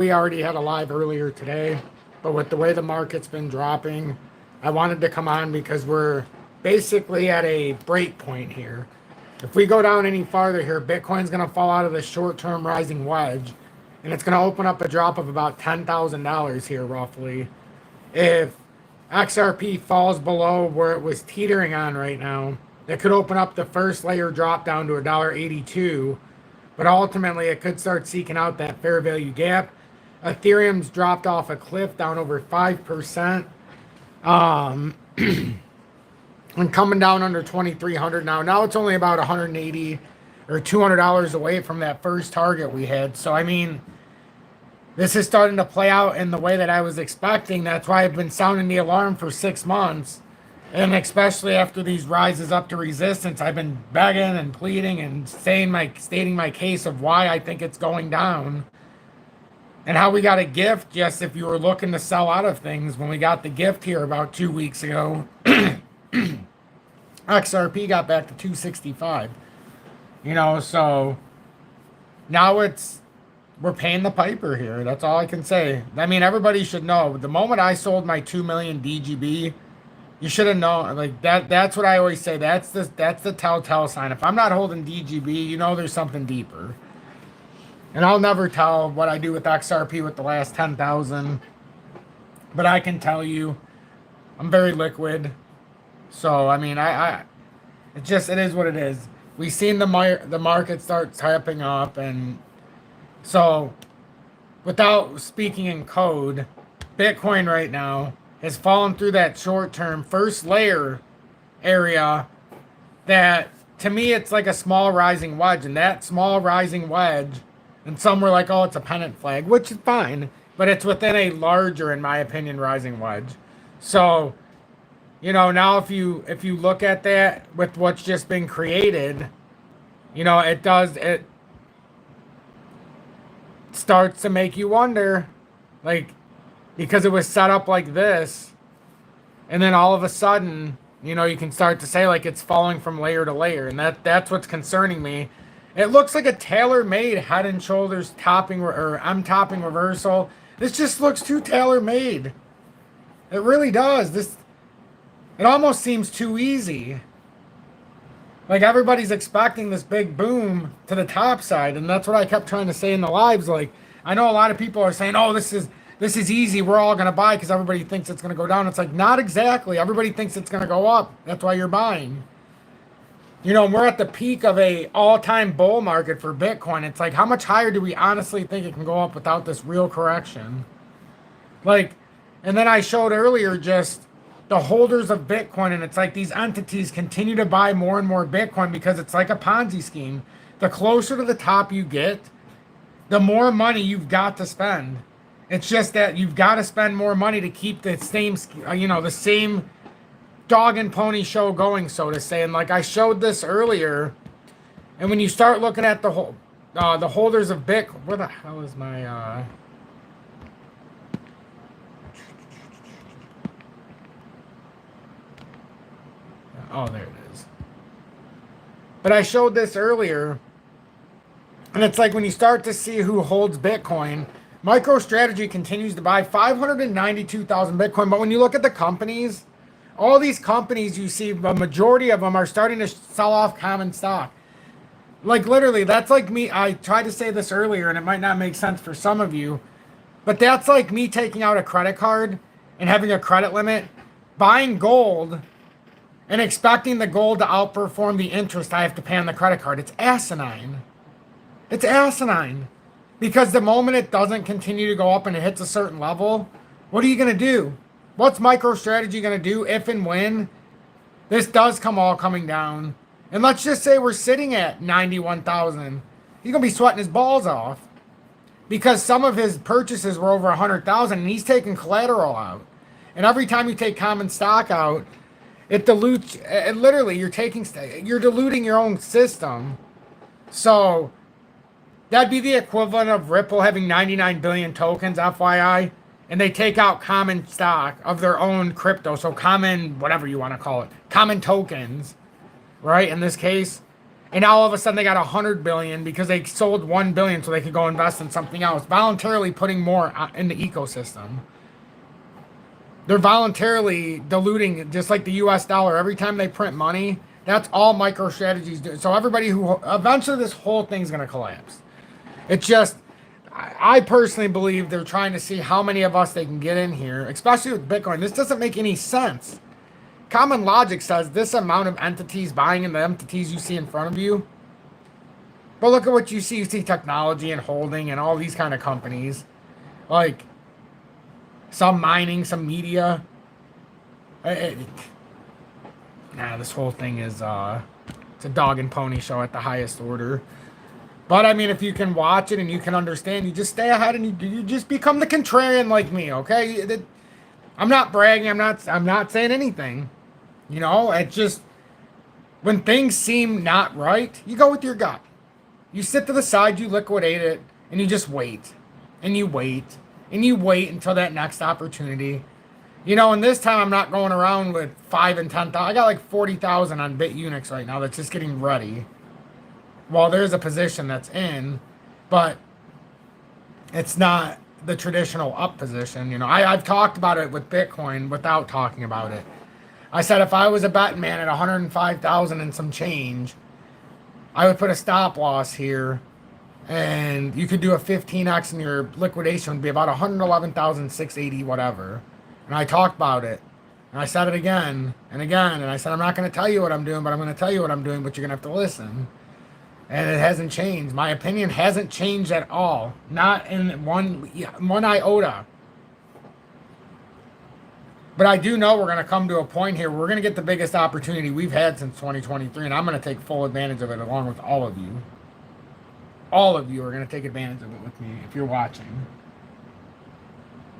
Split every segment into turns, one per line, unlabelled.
We already had a live earlier today, but with the way the market's been dropping, I wanted to come on because we're basically at a break point here. If we go down any farther here, Bitcoin's going to fall out of the short-term rising wedge, and it's going to open up a drop of about $10,000 here roughly. If XRP falls below where it was teetering on right now, it could open up the first layer drop down to $1.82, but ultimately it could start seeking out that fair value gap. Ethereum's dropped off a cliff down over 5%. And coming down under 2,300 now. Now it's only about 180 or $200 away from that first target we had. So, I mean, this is starting to play out in the way that I was expecting. That's why I've been sounding the alarm for 6 months. And especially after these rises up to resistance, I've been begging and pleading and stating my case of why I think it's going down. And how we got a gift, just if you were looking to sell out of things, when we got the gift here about 2 weeks ago, XRP got back to 265. You know, so now we're paying the piper here. That's all I can say. I mean, everybody should know. The moment I sold my 2 million DGB, you should have known. Like that's what I always say. That's the telltale sign. If I'm not holding DGB, you know there's something deeper. And I'll never tell what I do with XRP with the last 10,000. But I can tell you, I'm very liquid. So, I mean, it is what it is. We've seen the market start typing up. And so, without speaking in code, Bitcoin right now has fallen through that short-term first layer area that, to me, it's like a small rising wedge. And that small rising wedge, and some were like, oh, it's a pennant flag, which is fine. But it's within a larger, in my opinion, rising wedge. So, you know, now if you look at that with what's just been created, you know, it starts to make you wonder, like, because it was set up like this, and then all of a sudden, you know, you can start to say, like, it's falling from layer to layer, and that's what's concerning me. It looks like a tailor-made head and shoulders topping, or I'm topping reversal. This just looks too tailor-made. It really does. It almost seems too easy. Like, everybody's expecting this big boom to the top side, and that's what I kept trying to say in the lives. Like, I know a lot of people are saying, oh, this is easy, we're all going to buy because everybody thinks it's going to go down. It's like, not exactly. Everybody thinks it's going to go up. That's why you're buying. You know, we're at the peak of a all-time bull market for Bitcoin. It's like, how much higher do we honestly think it can go up without this real correction? Like, and then I showed earlier just the holders of Bitcoin, and it's like these entities continue to buy more and more Bitcoin because it's like a Ponzi scheme. The closer to the top you get, the more money you've got to spend. It's just that you've got to spend more money to keep the same, you know, the same dog and pony show going, so to say. And like I showed this earlier, and when you start looking at the holders of Bitcoin, where the hell is my oh, there it is. But I showed this earlier, and it's like when you start to see who holds Bitcoin, MicroStrategy continues to buy 592,000 Bitcoin. But when you look at the companies, all these companies you see, the majority of them are starting to sell off common stock. Like, literally, that's like me. I tried to say this earlier, and it might not make sense for some of you, but that's like me taking out a credit card and having a credit limit, buying gold, and expecting the gold to outperform the interest I have to pay on the credit card. It's asinine. It's asinine. Because the moment it doesn't continue to go up and it hits a certain level, what are you going to do? What's MicroStrategy going to do if and when this does coming down? And let's just say we're sitting at 91,000. He's going to be sweating his balls off because some of his purchases were over 100,000 and he's taking collateral out. And every time you take common stock out, it dilutes, literally, you're diluting your own system. So that'd be the equivalent of Ripple having 99 billion tokens, FYI, and they take out common stock of their own crypto. So common, whatever you want to call it, common tokens, right? In this case, And now all of a sudden they got 100 billion because they sold 1 billion so they could go invest in something else, voluntarily putting more in the ecosystem. They're voluntarily diluting, just like the US dollar. Every time they print money, that's all MicroStrategy's do. So everybody who, eventually this whole thing's going to collapse. It's just, I personally believe they're trying to see how many of us they can get in here, especially with Bitcoin. This doesn't make any sense. Common logic says this amount of entities buying in the entities you see in front of you. But look at what you see. You see technology and holding and all these kind of companies. Like, some mining, some media. This whole thing is, it's a dog and pony show at the highest order. But, I mean, if you can watch it and you can understand, you just stay ahead and you just become the contrarian like me, okay? I'm not bragging. I'm not saying anything. You know, it's just, when things seem not right, you go with your gut. You sit to the side, you liquidate it, and you just wait. And you wait. And you wait until that next opportunity. You know, and this time I'm not going around with 5 and 10,000. I got like 40,000 on BITUNIX right now that's just getting ready. Well, there's a position that's in, but it's not the traditional up position. You know, I've talked about it with Bitcoin without talking about it. I said if I was a betting man at 105,000 and some change, I would put a stop loss here, and you could do a 15x, and your liquidation would be about 111,680 whatever. And I talked about it, and I said it again and again, and I said I'm not going to tell you what I'm doing, but I'm going to tell you what I'm doing, but you're going to have to listen. And it hasn't changed. My opinion hasn't changed at all, not in one iota. But I do know we're going to come to a point here where we're going to get the biggest opportunity we've had since 2023, and I'm going to take full advantage of it along with all of you. All of you are going to take advantage of it with me if you're watching.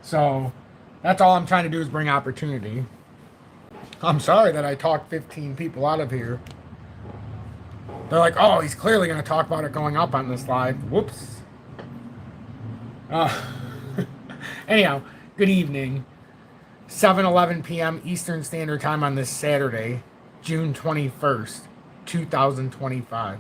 So that's all I'm trying to do is bring opportunity. I'm sorry that I talked 15 people out of here. They're like, oh, he's clearly going to talk about it going up on this live. Whoops. Anyhow, good evening. 7:11 p.m. Eastern Standard Time on this Saturday, June 21st, 2025.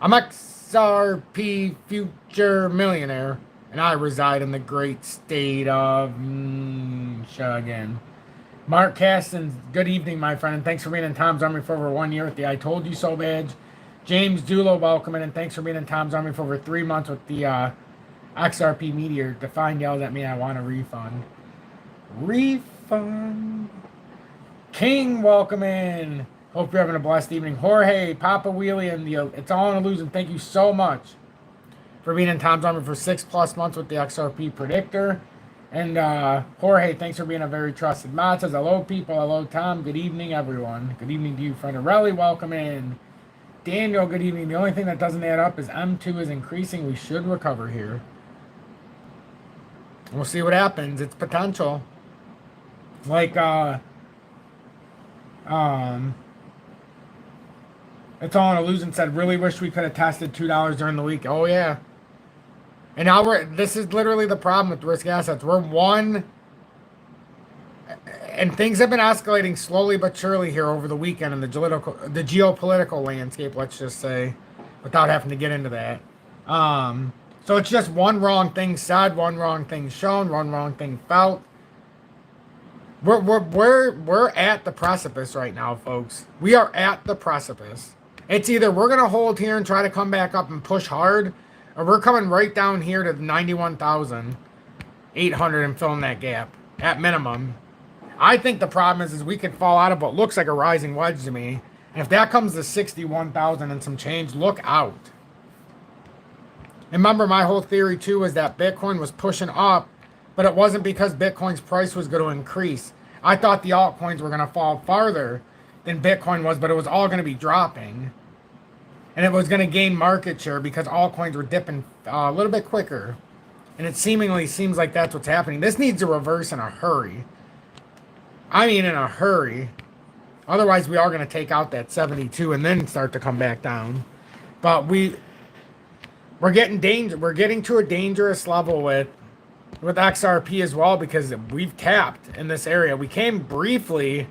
I'm XRP Future Millionaire, and I reside in the great state of Michigan. Mark Castens, good evening, my friend, and thanks for being in Tom's Army for over 1 year with the I Told You So badge. James Dulo, welcome in, and thanks for being in Tom's Army for over 3 months with the XRP Meteor. Define yells at me, I want a refund. Refund. King, welcome in. Hope you're having a blessed evening. Jorge, Papa Wheelie, and the It's All an Illusion. Thank you so much for being in Tom's Army for 6+ months with the XRP Predictor. And Jorge, thanks for being a very trusted mod. Says hello, people. Hello, Tom. Good evening, everyone. Good evening to you, friend. Relly, welcome in. Daniel, good evening. The only thing that doesn't add up is M2 is increasing. We should recover here. We'll see what happens. It's potential. Like, It's All an Illusion said, really wish we could have tested $2 during the week. Oh, yeah. And now this is literally the problem with risk assets. We're one, and things have been escalating slowly but surely here over the weekend in the geopolitical landscape, let's just say, without having to get into that. So it's just one wrong thing said, one wrong thing shown, one wrong thing felt. We're at the precipice right now, folks. We are at the precipice. It's either we're gonna hold here and try to come back up and push hard, or we're coming right down here to 91,800 and filling that gap at minimum. I think the problem is we could fall out of what looks like a rising wedge to me. And if that comes to 61,000 and some change, look out. And remember, my whole theory too is that Bitcoin was pushing up, but it wasn't because Bitcoin's price was going to increase. I thought the altcoins were going to fall farther than Bitcoin was, but it was all going to be dropping. And it was going to gain market share because altcoins were dipping a little bit quicker. And it seemingly seems like that's what's happening. This needs to reverse in a hurry. I mean, in a hurry. Otherwise, we are going to take out that 72 and then start to come back down. But we're getting to a dangerous level with XRP as well, because we've tapped in this area. We came briefly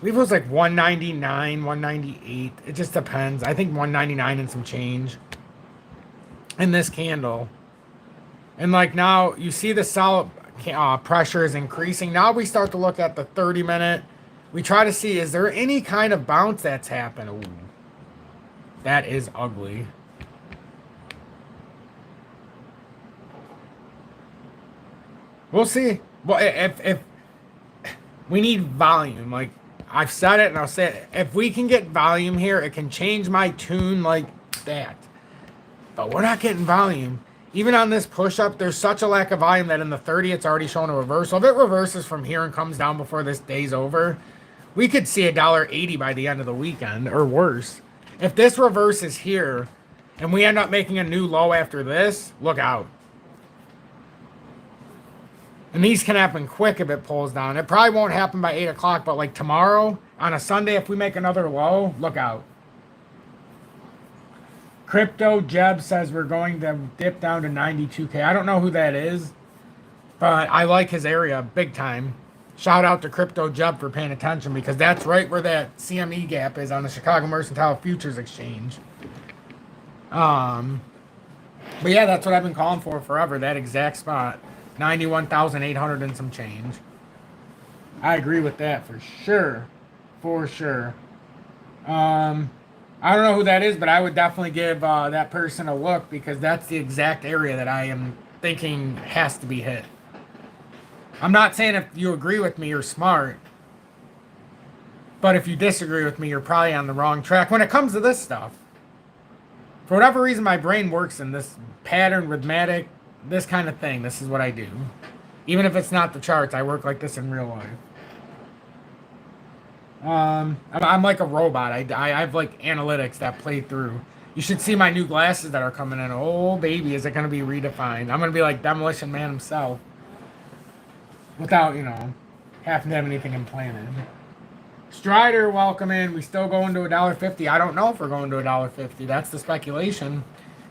believe it was like 199, 198. It just depends. I think 199 and some change in this candle. And like now you see the sell pressure is increasing. Now we start to look at the 30-minute. We try to see, is there any kind of bounce that's happened? Ooh, that is ugly. We'll see. Well, if we need volume, like I've said it and I'll say it, if we can get volume here, it can change my tune like that. But we're not getting volume. Even on this push-up, there's such a lack of volume that in the 30, it's already showing a reversal. If it reverses from here and comes down before this day's over, we could see $1.80 by the end of the weekend, or worse. If this reverses here, and we end up making a new low after this, look out. And these can happen quick if it pulls down. It probably won't happen by 8 o'clock, but like tomorrow, on a Sunday, if we make another low, look out. Crypto Jeb says we're going to dip down to 92K. I don't know who that is, but I like his area big time. Shout out to Crypto Jeb for paying attention, because that's right where that CME gap is on the Chicago Mercantile Futures Exchange. But yeah, that's what I've been calling for forever, that exact spot. 91,800 and some change. I agree with that for sure. For sure. I don't know who that is, but I would definitely give that person a look, because that's the exact area that I am thinking has to be hit. I'm not saying if you agree with me, you're smart. But if you disagree with me, you're probably on the wrong track when it comes to this stuff. For whatever reason, my brain works in this pattern, rhythmic, this kind of thing. This is what I do. Even if it's not the charts, I work like this in real life. I'm like a robot. I have like analytics that play through. You should see my new glasses that are coming in. Oh baby, is it going to be redefined? I'm going to be like Demolition Man himself, without, you know, having to have anything implanted. Strider, welcome in. We still going to $1.50. I don't know if we're going to $1.50. That's the speculation.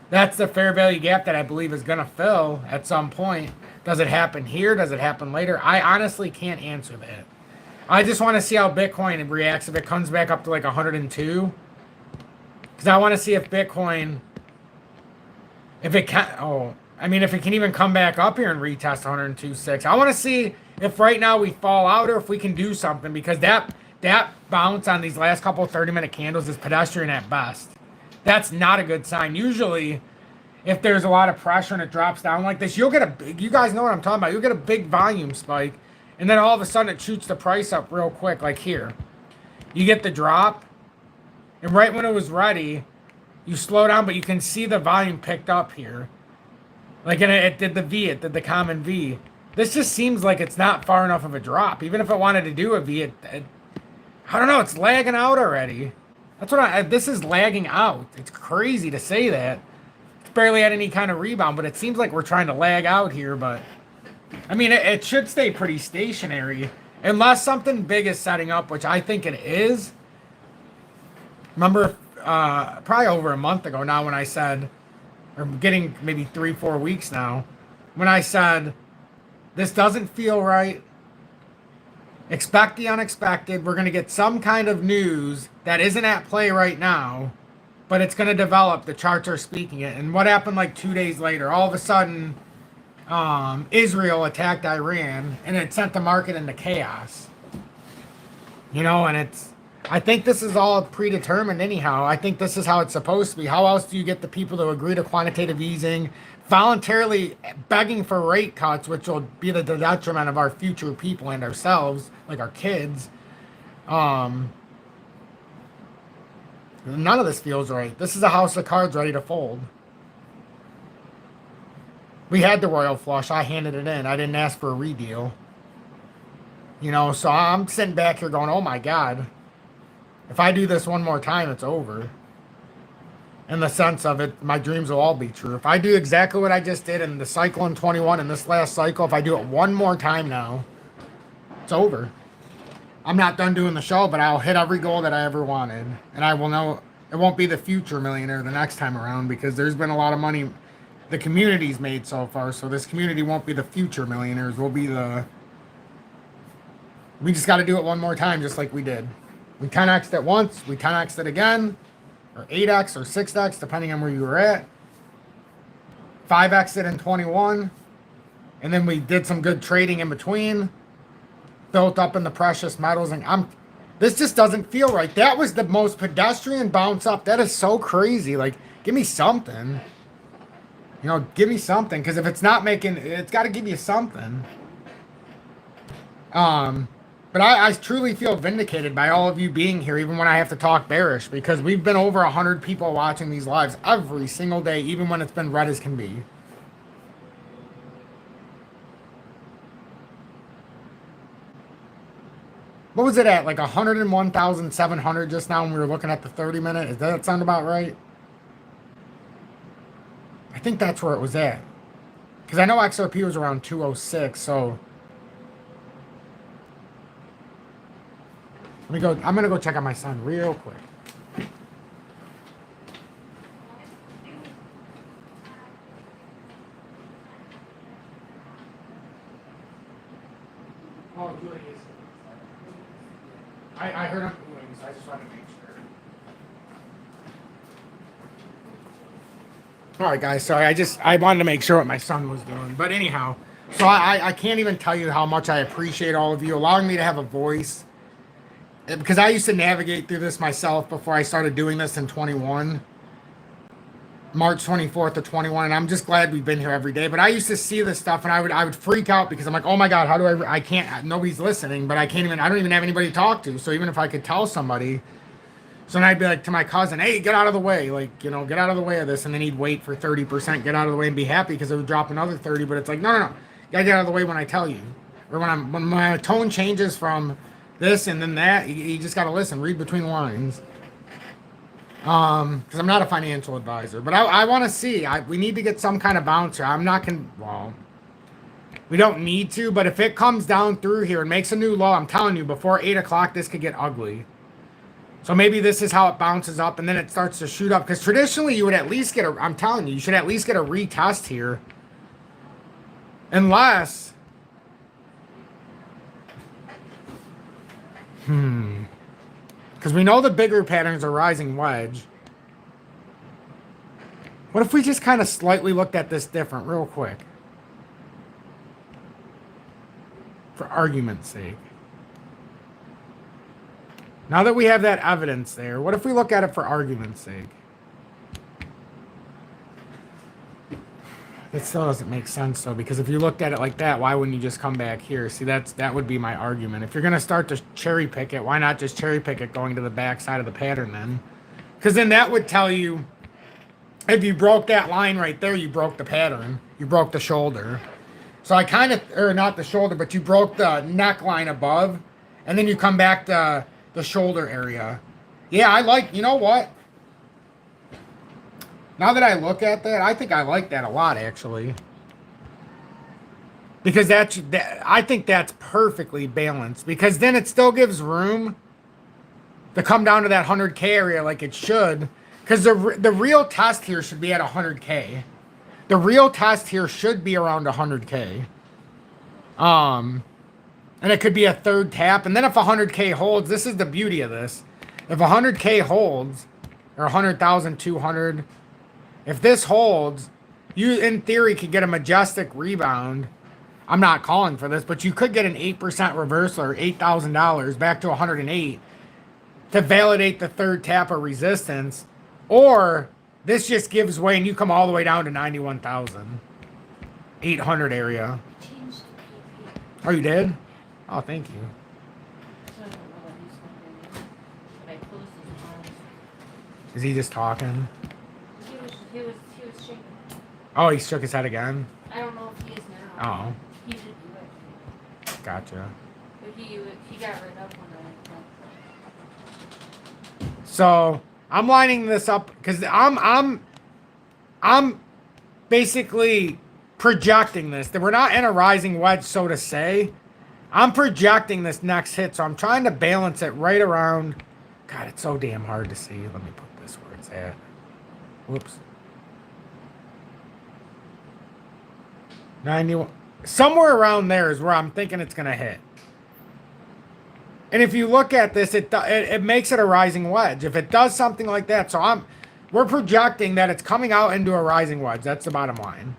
That's the fair value gap that I believe is going to fill at some point. Does it happen here? Does it happen later? I honestly can't answer that. I just want to see how Bitcoin reacts if it comes back up to like 102. Because I want to see if Bitcoin, if it can, if it can even come back up here and retest 102.6. I want to see if right now we fall out or if we can do something, because that bounce on these last couple 30-minute candles is pedestrian at best. That's not a good sign. Usually, if there's a lot of pressure and it drops down like this, you'll get a big, you guys know what I'm talking about, you'll get a big volume spike. And then all of a sudden it shoots the price up real quick, like here. You get the drop, and right when it was ready, you slow down, but you can see the volume picked up here. Like, and it did the V, it did the common V. This just seems like it's not far enough of a drop. Even if it wanted to do a V, I don't know, it's lagging out already. That's what this is lagging out. It's crazy to say that. It's barely had any kind of rebound, but it seems like we're trying to lag out here, but I mean, it should stay pretty stationary unless something big is setting up, which I think it is. Remember, probably over a month ago now when I said, or getting maybe 3-4 weeks now, when I said, this doesn't feel right. Expect the unexpected. We're going to get some kind of news that isn't at play right now, but it's going to develop. The charts are speaking it. And what happened like 2 days later? All of a sudden, Israel attacked Iran, and it sent the market into chaos. You know, and I think this is all predetermined anyhow. I think this is how it's supposed to be. How else do you get the people to agree to quantitative easing, voluntarily begging for rate cuts, which will be the detriment of our future people and ourselves, like our kids? None of this feels right. This is a house of cards ready to fold. We had the royal flush. I handed it in. I didn't ask for a redeal. You know, so I'm sitting back here going, oh my God. If I do this one more time, it's over. In the sense of it, my dreams will all be true. If I do exactly what I just did in the cycle in 21 and this last cycle, if I do it one more time now, it's over. I'm not done doing the show, but I'll hit every goal that I ever wanted. And I will know it won't be the future millionaire the next time around, because there's been a lot of money the community's made so far. So this community won't be the future millionaires. We'll be the We just got to do it one more time, just like we did. We 10x'd it once, we 10x'd it again, or 8x or 6x, depending on where you were at. 5x'd it in 21, and then we did some good trading in between. Built up in the precious metals, and this just doesn't feel right. That was the most pedestrian bounce up. That is so crazy. Like, give me something. You know, give me something, because if it's not making, it's got to give you something. But I truly feel vindicated by all of you being here, even when I have to talk bearish, because we've been over 100 people watching these lives every single day, even when it's been red as can be. What was it at? Like 101,700 just now when we were looking at the 30-minute? Does that sound about right? I think that's where it was at. Because I know XRP was around 206, so... Let me go. I'm going to go check on my son real quick. Oh, Julie is... I heard him doing, so I just wanted to make sure. All right, guys. Sorry, I wanted to make sure what my son was doing. But anyhow, so I can't even tell you how much I appreciate all of you allowing me to have a voice. Because I used to navigate through this myself before I started doing this in 21. March 24th of 21, and I'm just glad we've been here every day. But I used to see this stuff, and I would freak out because I'm like, oh my God, how do I can't, nobody's listening, but I don't even have anybody to talk to. So even if I could tell somebody, so then I'd be like to my cousin, hey, get out of the way, like, you know, get out of the way of this. And then he'd wait for 30%, get out of the way and be happy because it would drop another 30. But it's like, no, gotta get out of the way when I tell you. Or when my tone changes from this and then that, you just gotta listen, read between the lines. Because I'm not a financial advisor, but I want to see. We need to get some kind of bouncer. I'm not well, we don't need to, but if it comes down through here and makes a new low, I'm telling you, before 8 o'clock, this could get ugly. So maybe this is how it bounces up and then it starts to shoot up. Because traditionally, you would at least get I'm telling you, you should at least get a retest here. Unless... Because we know the bigger patterns are rising wedge. What if we just kind of slightly looked at this different real quick? For argument's sake. Now that we have that evidence there, what if we look at it for argument's sake? It still doesn't make sense though, because if you looked at it like that, why wouldn't you just come back here? See, that would be my argument. If you're going to start to cherry pick it, why not just cherry pick it going to the back side of the pattern then? Because then that would tell you, if you broke that line right there, you broke the pattern. You broke the shoulder. So I kind of, or not the shoulder, but you broke the neckline above, and then you come back to the shoulder area. Yeah, I like, you know what? Now that I look at that, I think I like that a lot, actually. Because I think that's perfectly balanced. Because then it still gives room to come down to that 100K area like it should. Because the real test here should be at 100K. The real test here should be around 100K. And it could be a third tap. And then if 100K holds, this is the beauty of this. If 100K holds, or 100,200... If this holds, you, in theory, could get a majestic rebound. I'm not calling for this, but you could get an 8% reversal or $8,000 back to 108 to validate the third tap of resistance. Or this just gives way and you come all the way down to 91,800 area. Oh, you did? Oh, thank you. Is he just talking?
He was shaking.
Oh, he shook his head again?
I don't know if he is now.
Oh.
He did do it.
Gotcha.
But he got rid of when
So I'm lining this up because I'm basically projecting this. That we're not in a rising wedge, so to say. I'm projecting this next hit, so I'm trying to balance it right around. God, it's so damn hard to see. Let me put this where it's at. Whoops. 91. Somewhere around there is where I'm thinking it's going to hit. And if you look at this, it makes it a rising wedge. If it does something like that, so we're projecting that it's coming out into a rising wedge. That's the bottom line.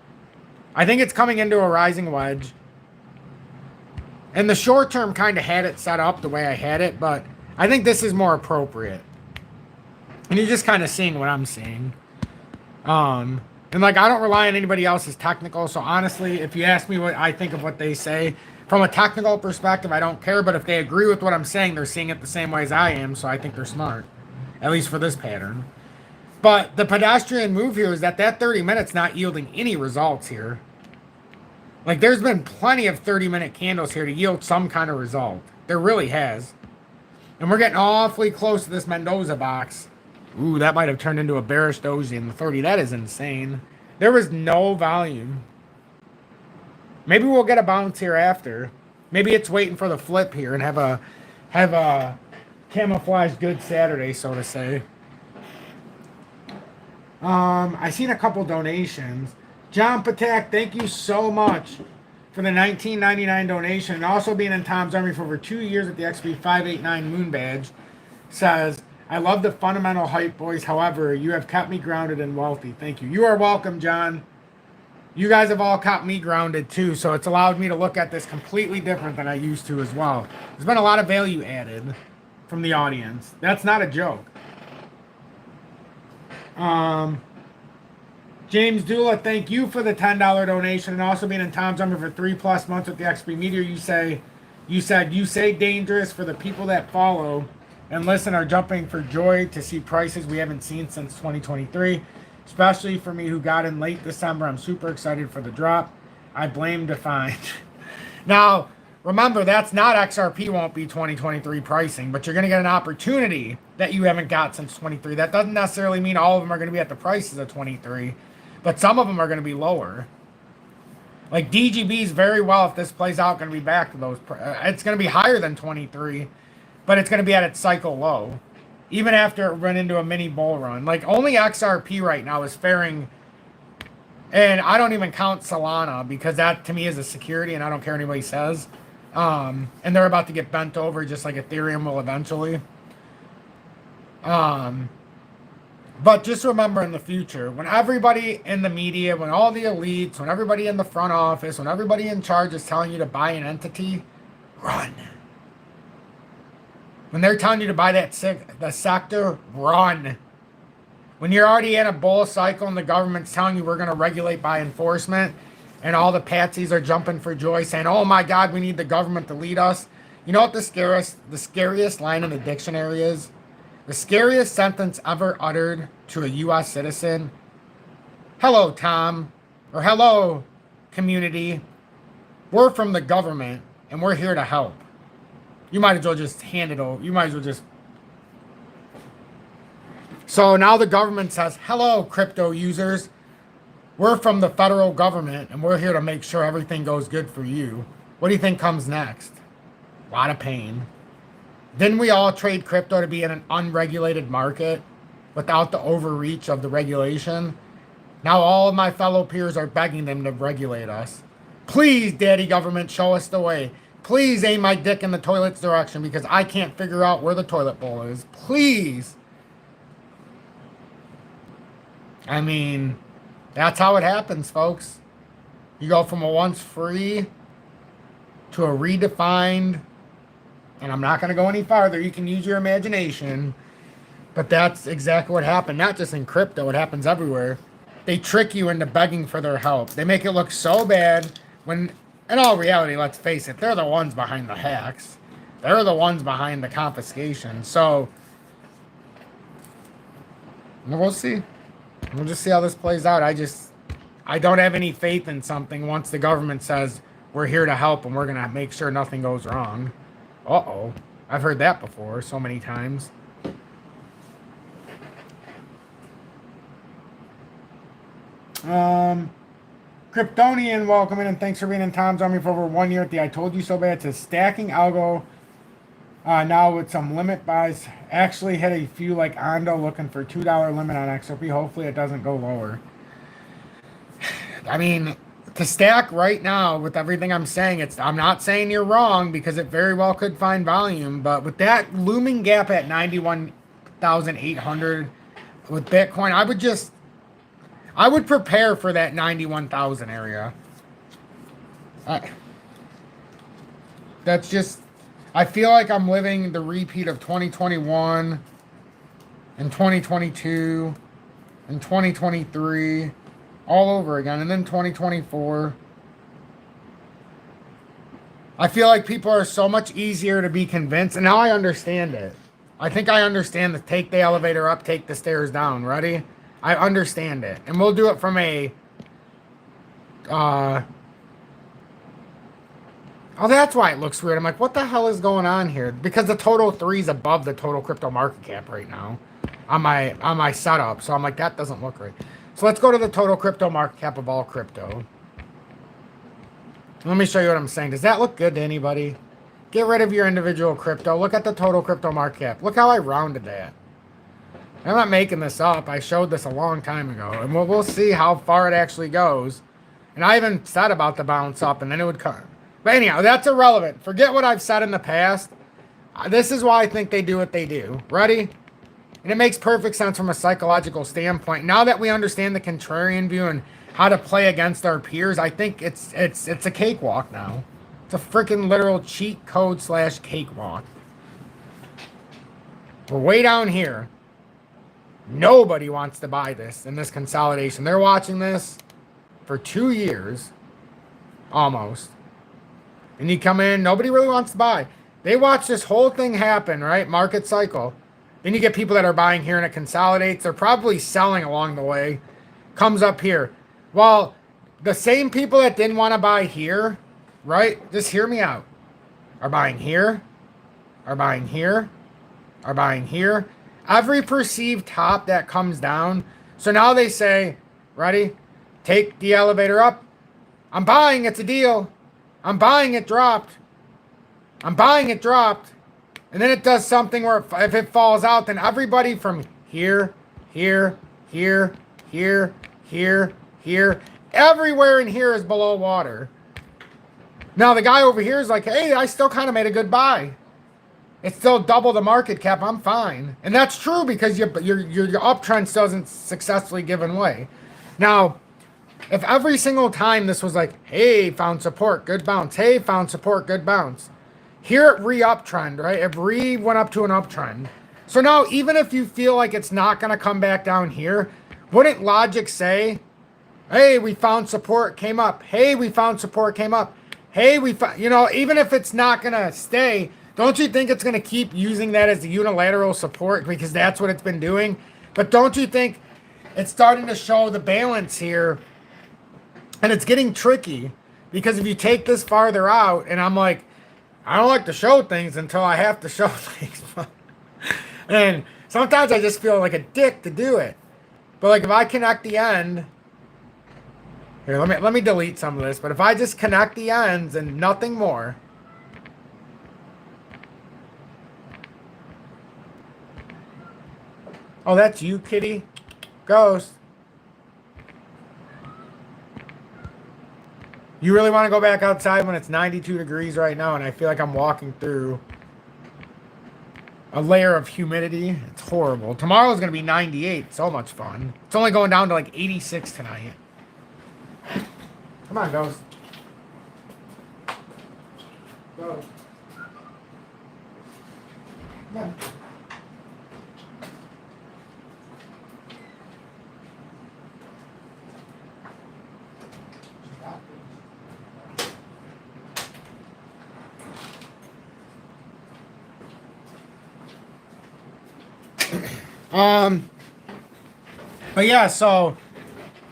I think it's coming into a rising wedge. And the short term kind of had it set up the way I had it, but I think this is more appropriate. And you're just kind of seeing what I'm seeing. And like, I don't rely on anybody else's technical. So honestly, if you ask me what I think of what they say, from a technical perspective, I don't care. But if they agree with what I'm saying, they're seeing it the same way as I am. So I think they're smart, at least for this pattern. But the pedestrian move here is that 30 minutes not yielding any results here. Like, there's been plenty of 30-minute candles here to yield some kind of result. There really has. And we're getting awfully close to this Mendoza box. Ooh, that might have turned into a bearish doji in the 30. That is insane. There was no volume. Maybe we'll get a bounce here after. Maybe it's waiting for the flip here and have a camouflage good Saturday, so to say. I seen a couple donations. John Patak, thank you so much for the $19.99 donation, and also being in Tom's Army for over 2 years at the XP 589 Moon Badge. Says, I love the fundamental hype, boys. However, you have kept me grounded and wealthy. Thank you. You are welcome, John. You guys have all kept me grounded too, so it's allowed me to look at this completely different than I used to as well. There's been a lot of value added from the audience. That's not a joke. James Dula, thank you for the $10 donation, and also being in Tom's Army for 3+ months with the XP Meteor. You say dangerous for the people that follow and listen are jumping for joy to see prices we haven't seen since 2023. Especially for me who got in late December. I'm super excited for the drop. I blame Defined. Now, remember, that's not XRP won't be 2023 pricing, but you're going to get an opportunity that you haven't got since 23. That doesn't necessarily mean all of them are going to be at the prices of 23, but some of them are going to be lower. Like DGB's very well, if this plays out, going to be back to those. It's going to be higher than 23, but it's going to be at its cycle low. Even after it run into a mini bull run. Like, only XRP right now is faring, and I don't even count Solana, because that, to me, is a security, and I don't care what anybody says. And they're about to get bent over, just like Ethereum will eventually. But just remember in the future, when everybody in the media, when all the elites, when everybody in the front office, when everybody in charge is telling you to buy an entity, run. When they're telling you to buy the sector, run. When you're already in a bull cycle and the government's telling you we're going to regulate by enforcement, and all the patsies are jumping for joy saying, oh my God, we need the government to lead us. You know what the scariest line in the dictionary is? The scariest sentence ever uttered to a U.S. citizen. Hello, Tom. Or hello, community. We're from the government, and we're here to help. You might as well just hand it over. You might as well just... So now the government says, hello, crypto users. We're from the federal government, and we're here to make sure everything goes good for you. What do you think comes next? A lot of pain. Didn't we all trade crypto to be in an unregulated market without the overreach of the regulation? Now all of my fellow peers are begging them to regulate us. Please, daddy government, show us the way. Please aim my dick in the toilet's direction, because I can't figure out where the toilet bowl is. Please. I mean, that's how it happens, folks. You go from a once free to a redefined, and I'm not going to go any farther. You can use your imagination. But that's exactly what happened. Not just in crypto. It happens everywhere. They trick you into begging for their help. They make it look so bad when... In all reality, let's face it, they're the ones behind the hacks. They're the ones behind the confiscation. So, we'll see. We'll just see how this plays out. I don't have any faith in something once the government says, we're here to help and we're going to make sure nothing goes wrong. Uh-oh. I've heard that before so many times. Kryptonian, welcome in, and thanks for being in Tom's Army for over 1 year at the I Told You So Bad. It says stacking algo now with some limit buys. Actually hit a few like Ondo, looking for $2 limit on XRP. Hopefully it doesn't go lower. I mean, to stack right now with everything I'm saying, I'm not saying you're wrong because it very well could find volume, but with that looming gap at 91,800 with Bitcoin, I would prepare for that 91,000 area. That's just, I feel like I'm living the repeat of 2021 and 2022 and 2023 all over again, and then 2024. I feel like people are so much easier to be convinced, and now I understand it. I think I understand the take the elevator up, take the stairs down. Ready? I understand it. And we'll do it from a... oh, that's why it looks weird. I'm like, what the hell is going on here? Because the total 3 is above the total crypto market cap right now on my setup. So I'm like, that doesn't look right. So let's go to the total crypto market cap of all crypto. Let me show you what I'm saying. Does that look good to anybody? Get rid of your individual crypto. Look at the total crypto market cap. Look how I rounded that. I'm not making this up. I showed this a long time ago. And we'll see how far it actually goes. And I even said about the bounce up and then it would come. But anyhow, that's irrelevant. Forget what I've said in the past. This is why I think they do what they do. Ready? And it makes perfect sense from a psychological standpoint. Now that we understand the contrarian view and how to play against our peers, I think it's a cakewalk now. It's a freaking literal cheat code / cakewalk. We're way down here. Nobody wants to buy this in this consolidation. They're watching this for 2 years, almost. And you come in, nobody really wants to buy. They watch this whole thing happen, right? Market cycle. Then you get people that are buying here and it consolidates. They're probably selling along the way. Comes up here. Well, the same people that didn't want to buy here, right? Just hear me out. Are buying here. Are buying here. Are buying here. Every perceived top that comes down. So now they say, ready? Take the elevator up. I'm buying. It's a deal. I'm buying. It dropped. I'm buying. It dropped. And then it does something where if it falls out, then everybody from here, here, here, here, here, here, everywhere in here is below water. Now the guy over here is like, hey, I still kind of made a good buy. It's still double the market cap. I'm fine. And that's true because your uptrend still isn't successfully given way. Now, if every single time this was like, hey, found support, good bounce. Hey, found support, good bounce. Here it re-uptrend, right? It went up to an uptrend. So now, even if you feel like it's not going to come back down here, wouldn't logic say, hey, we found support, came up. Hey, we found support, came up. Hey, we found, even if it's not going to stay, don't you think it's going to keep using that as the unilateral support because that's what it's been doing? But don't you think it's starting to show the balance here? And it's getting tricky because if you take this farther out, and I'm like, I don't like to show things until I have to show things. And sometimes I just feel like a dick to do it. But like if I connect the end, here, let me delete some of this. But if I just connect the ends and nothing more. Oh, that's you, kitty. Ghost. You really want to go back outside when it's 92 degrees right now and I feel like I'm walking through a layer of humidity? It's horrible. Tomorrow's going to be 98. So much fun. It's only going down to like 86 tonight. Come on, Ghost. Ghost. Come on. But yeah, so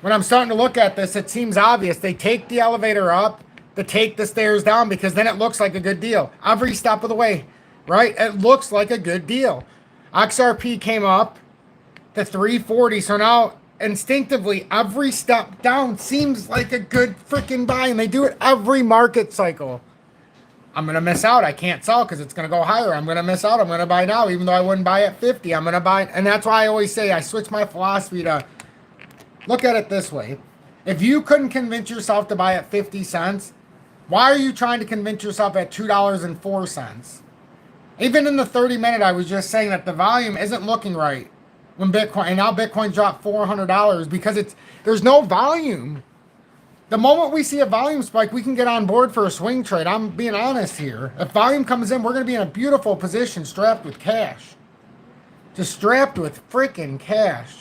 when I'm starting to look at this, it seems obvious. They take the elevator up, they take the stairs down because then it looks like a good deal. Every step of the way, right? It looks like a good deal. XRP came up to 340. So now instinctively, every step down seems like a good freaking buy. And they do it every market cycle. I'm going to miss out. I can't sell because it's going to go higher. I'm going to miss out. I'm going to buy now, even though I wouldn't buy at 50. I'm going to buy. And that's why I always say I switch my philosophy to look at it this way. If you couldn't convince yourself to buy at 50 cents, why are you trying to convince yourself at $2.04? Even in the 30-minute, I was just saying that the volume isn't looking right when Bitcoin, and now Bitcoin dropped $400 because there's no volume. The moment we see a volume spike, we can get on board for a swing trade. I'm being honest here. If volume comes in, we're going to be in a beautiful position strapped with cash. Just strapped with freaking cash.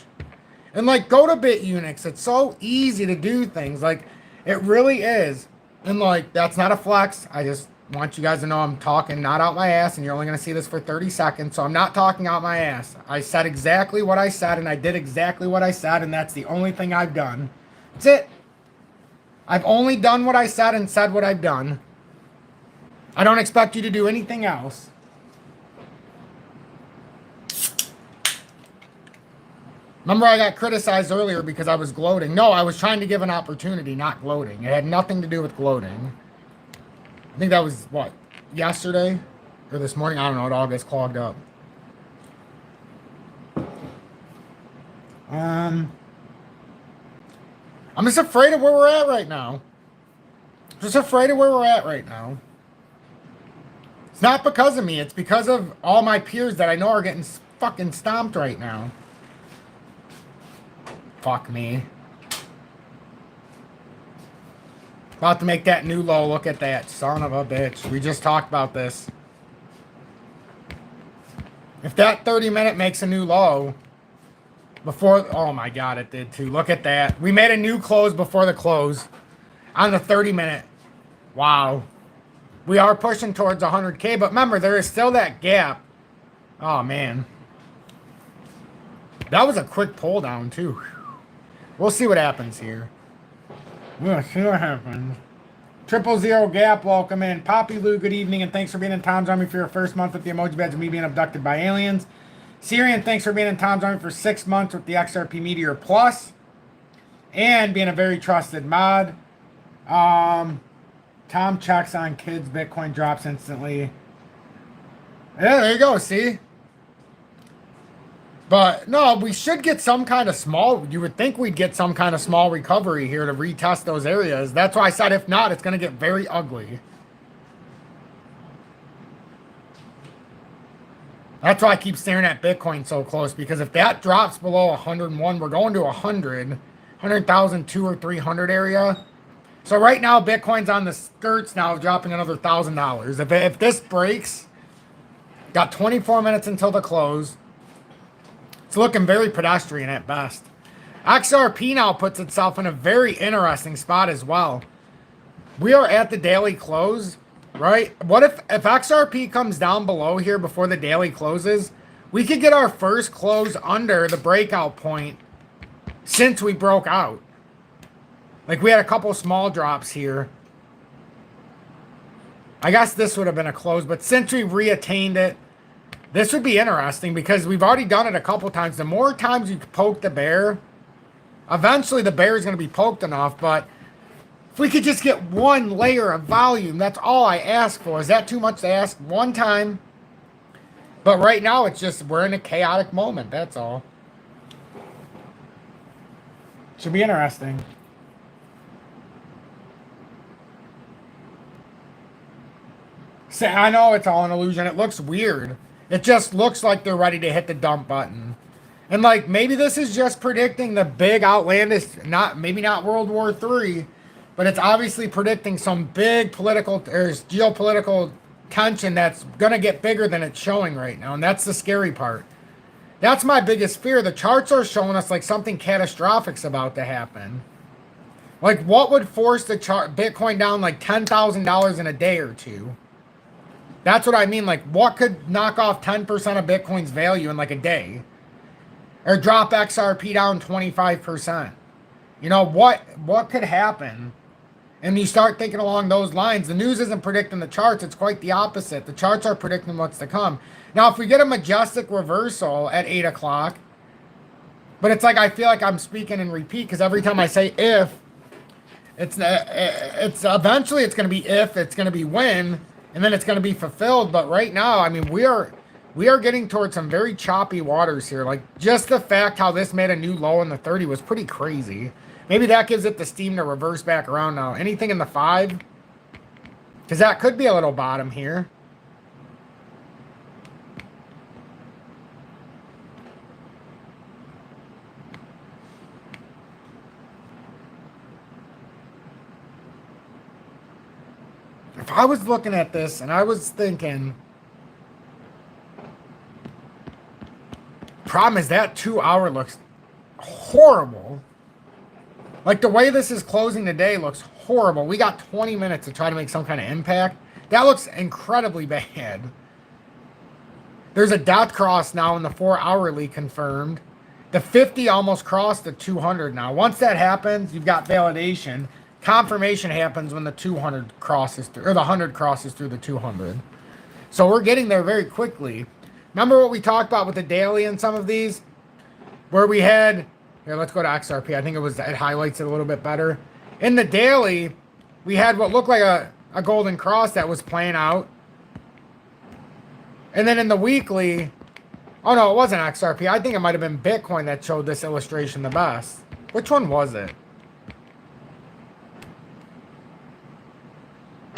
And like, go to BITUNIX. It's so easy to do things. Like, it really is. And like, that's not a flex. I just want you guys to know I'm talking not out my ass, and you're only going to see this for 30 seconds. So I'm not talking out my ass. I said exactly what I said, and I did exactly what I said, and that's the only thing I've done. That's it. I've only done what I said and said what I've done. I don't expect you to do anything else. Remember, I got criticized earlier because I was gloating. No, I was trying to give an opportunity, not gloating. It had nothing to do with gloating. I think that was, what, yesterday? Or this morning? I don't know. It all gets clogged up. I'm just afraid of where we're at right now. Just afraid of where we're at right now. It's not because of me. It's because of all my peers that I know are getting fucking stomped right now. Fuck me. About to make that new low. Look at that. Son of a bitch. We just talked about this. If that 30-minute makes a new low before... Oh my god, it did too. Look at that. We made a new close before the close on the 30-minute. Wow. We are pushing towards 100K, but remember, there is still that gap. Oh, man. That was a quick pull down, too. We'll see what happens here. We'll see what happens. 000 Gap, welcome in. Poppy Lou, good evening, and thanks for being in Tom's Army for your first month with the emoji badge of me being abducted by aliens. Syrian, thanks for being in Tom's Army for 6 months with the XRP Meteor Plus. And being a very trusted mod. Tom checks on kids. Bitcoin drops instantly. Yeah, there you go, see? But, no, we should get some kind of small... You would think we'd get some kind of small recovery here to retest those areas. That's why I said if not, it's going to get very ugly. That's why I keep staring at Bitcoin so close. Because if that drops below 101, we're going to 100. 100,000, 200 or 300 area. So right now, Bitcoin's on the skirts now of dropping another $1,000. If this breaks, got 24 minutes until the close. It's looking very pedestrian at best. XRP now puts itself in a very interesting spot as well. We are at the daily close, right? What if XRP comes down below here before the daily closes? We could get our first close under the breakout point since we broke out. Like, we had a couple small drops here. I guess this would have been a close, but since we reattained it, this would be interesting because we've already done it a couple times. The more times you poke the bear, eventually the bear is going to be poked enough. But if we could just get one layer of volume, that's all I ask for. Is that too much to ask? One time. But right now, it's just we're in a chaotic moment. That's all. Should be interesting. See, I know it's all an illusion. It looks weird. It just looks like they're ready to hit the dump button. And like, maybe this is just predicting the big outlandish, maybe not World War III, but it's obviously predicting some big political or geopolitical tension that's going to get bigger than it's showing right now. And that's the scary part. That's my biggest fear. The charts are showing us like something catastrophic's about to happen. Like, what would force the Bitcoin down like $10,000 in a day or two? That's what I mean. Like, what could knock off 10% of Bitcoin's value in like a day? Or drop XRP down 25%? You know, what could happen? And you start thinking along those lines. The news isn't predicting the charts. It's quite the opposite. The charts are predicting what's to come. Now, if we get a majestic reversal at 8 o'clock, but it's like I feel like I'm speaking and repeat because every time I say if, it's eventually it's going to be if, it's going to be when, and then it's going to be fulfilled. But right now, I mean, we are getting towards some very choppy waters here. Like, just the fact how this made a new low in the 30 was pretty crazy. Maybe that gives it the steam to reverse back around now. Anything in the 5? Because that could be a little bottom here. If I was looking at this and I was thinking, problem is that 2 hour looks horrible. Like the way this is closing today looks horrible. We got 20 minutes to try to make some kind of impact. That looks incredibly bad. There's a dot cross now in the 4 hourly confirmed. The 50 almost crossed the 200 now. Once that happens, you've got validation. Confirmation happens when the 200 crosses through, or the 100 crosses through the 200. So we're getting there very quickly. Remember what we talked about with the daily and some of these? Where we had, here, let's go to XRP. I think it highlights it a little bit better. In the daily, we had what looked like a golden cross that was playing out. And then in the weekly, oh no, it wasn't XRP. I think it might have been Bitcoin that showed this illustration the best. Which one was it?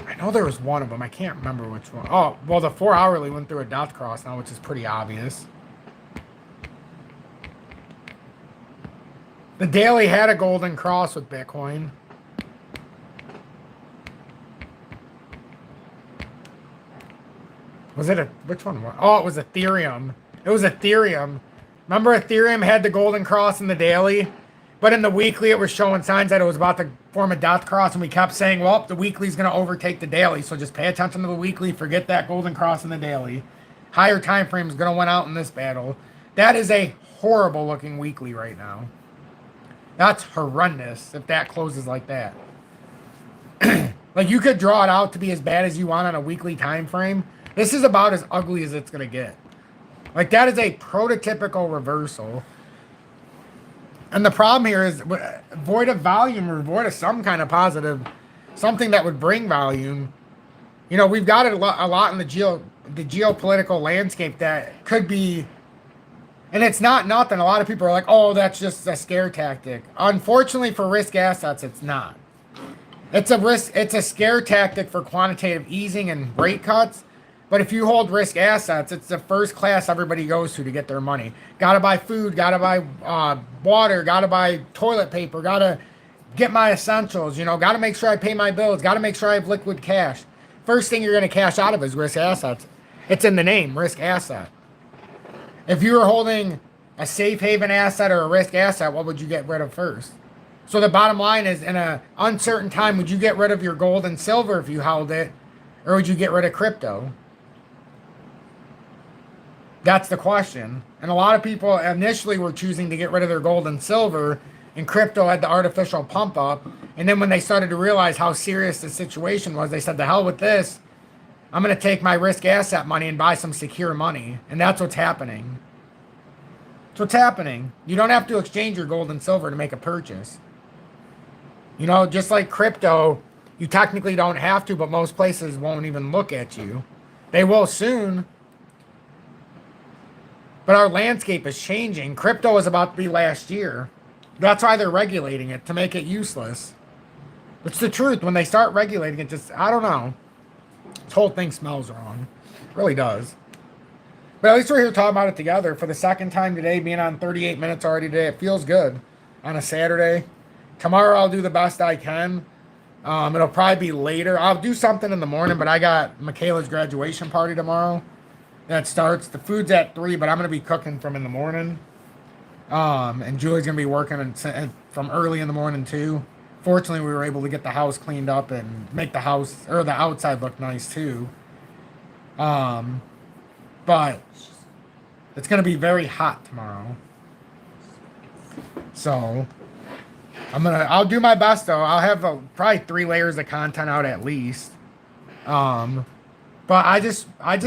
I know there was one of them. I can't remember which one. Oh, well, the 4 hourly went through a dot cross now, which is pretty obvious. The daily had a golden cross with Bitcoin. Was it which one? Oh, it was Ethereum. It was Ethereum. Remember Ethereum had the golden cross in the daily? But in the weekly, it was showing signs that it was about to form a dot cross, and we kept saying, well, the weekly is going to overtake the daily, so just pay attention to the weekly, forget that golden cross in the daily. Higher time frame is going to win out in this battle. That is a horrible-looking weekly right now. That's horrendous if that closes like that. Like, you could draw it out to be as bad as you want on a weekly time frame. This is about as ugly as it's going to get. Like, that is a prototypical reversal. And the problem here is void of volume or void of some kind of positive, something that would bring volume. You know, we've got it a lot in the geopolitical landscape that could be, and it's not nothing. A lot of people are like, oh, that's just a scare tactic. Unfortunately for risk assets, it's not. It's a scare tactic for quantitative easing and rate cuts. But if you hold risk assets, it's the first class everybody goes to get their money. Gotta buy food, gotta buy water, gotta buy toilet paper, gotta get my essentials, you know, gotta make sure I pay my bills, gotta make sure I have liquid cash. First thing you're gonna cash out of is risk assets. It's in the name, risk asset. If you were holding a safe haven asset or a risk asset, what would you get rid of first? So the bottom line is, in an uncertain time, would you get rid of your gold and silver if you held it, or would you get rid of crypto? That's the question. And a lot of people initially were choosing to get rid of their gold and silver, and crypto had the artificial pump up. And then when they started to realize how serious the situation was, they said, the hell with this. I'm going to take my risk asset money and buy some secure money. And that's what's happening. That's what's happening. You don't have to exchange your gold and silver to make a purchase. You know, just like crypto, you technically don't have to, but most places won't even look at you. They will soon. But our landscape is changing. Crypto was about to be last year. That's why they're regulating it, to make it useless. It's the truth. When they start regulating it, just, I don't know. This whole thing smells wrong. It really does. But at least we're here talking about it together for the second time today, being on 38 minutes already today. It feels good on a Saturday. Tomorrow I'll do the best I can. It'll probably be later. I'll do something in the morning, but I got Michaela's graduation party tomorrow. That starts. The food's at 3, but I'm going to be cooking from in the morning. And Julie's going to be working from early in the morning too. Fortunately, we were able to get the house cleaned up and make the house, or the outside, look nice too. But it's going to be very hot tomorrow. So I'll do my best though. I'll have probably 3 layers of content out at least. But I just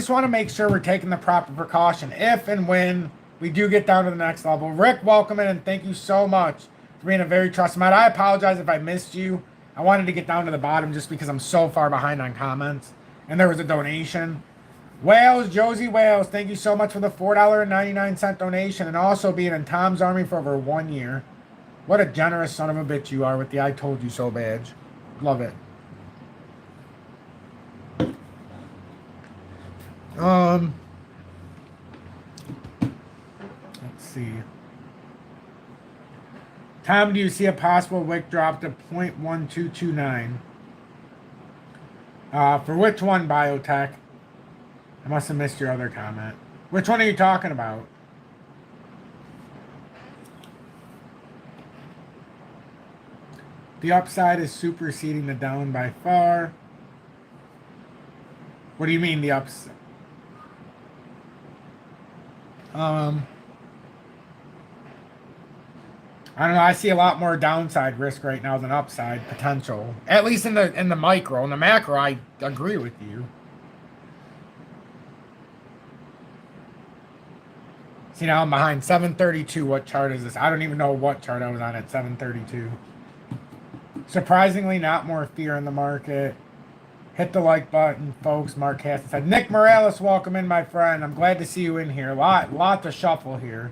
want to make sure we're taking the proper precaution if and when we do get down to the next level. Rick, welcome in, and thank you so much for being a very trusted man. I apologize if I missed you. I wanted to get down to the bottom just because I'm so far behind on comments. And there was a donation. Wales, Josie Wales, thank you so much for the $4.99 donation, and also being in Tom's Army for over 1 year. What a generous son of a bitch you are with the I told you so badge. Love it. Let's see. Tom, do you see a possible wick drop to 0.1229? For which one, Biotech? I must have missed your other comment. Which one are you talking about? The upside is superseding the down by far. What do you mean the upside? I don't know. I see a lot more downside risk right now than upside potential. At least in the micro. In the macro, I agree with you. See, now I'm behind 732. What chart is this? I don't even know what chart I was on at 732. Surprisingly, not more fear in the market. Hit the like button, folks. Mark Hassan said, Nick Morales, welcome in, my friend. I'm glad to see you in here. Lot to shuffle here.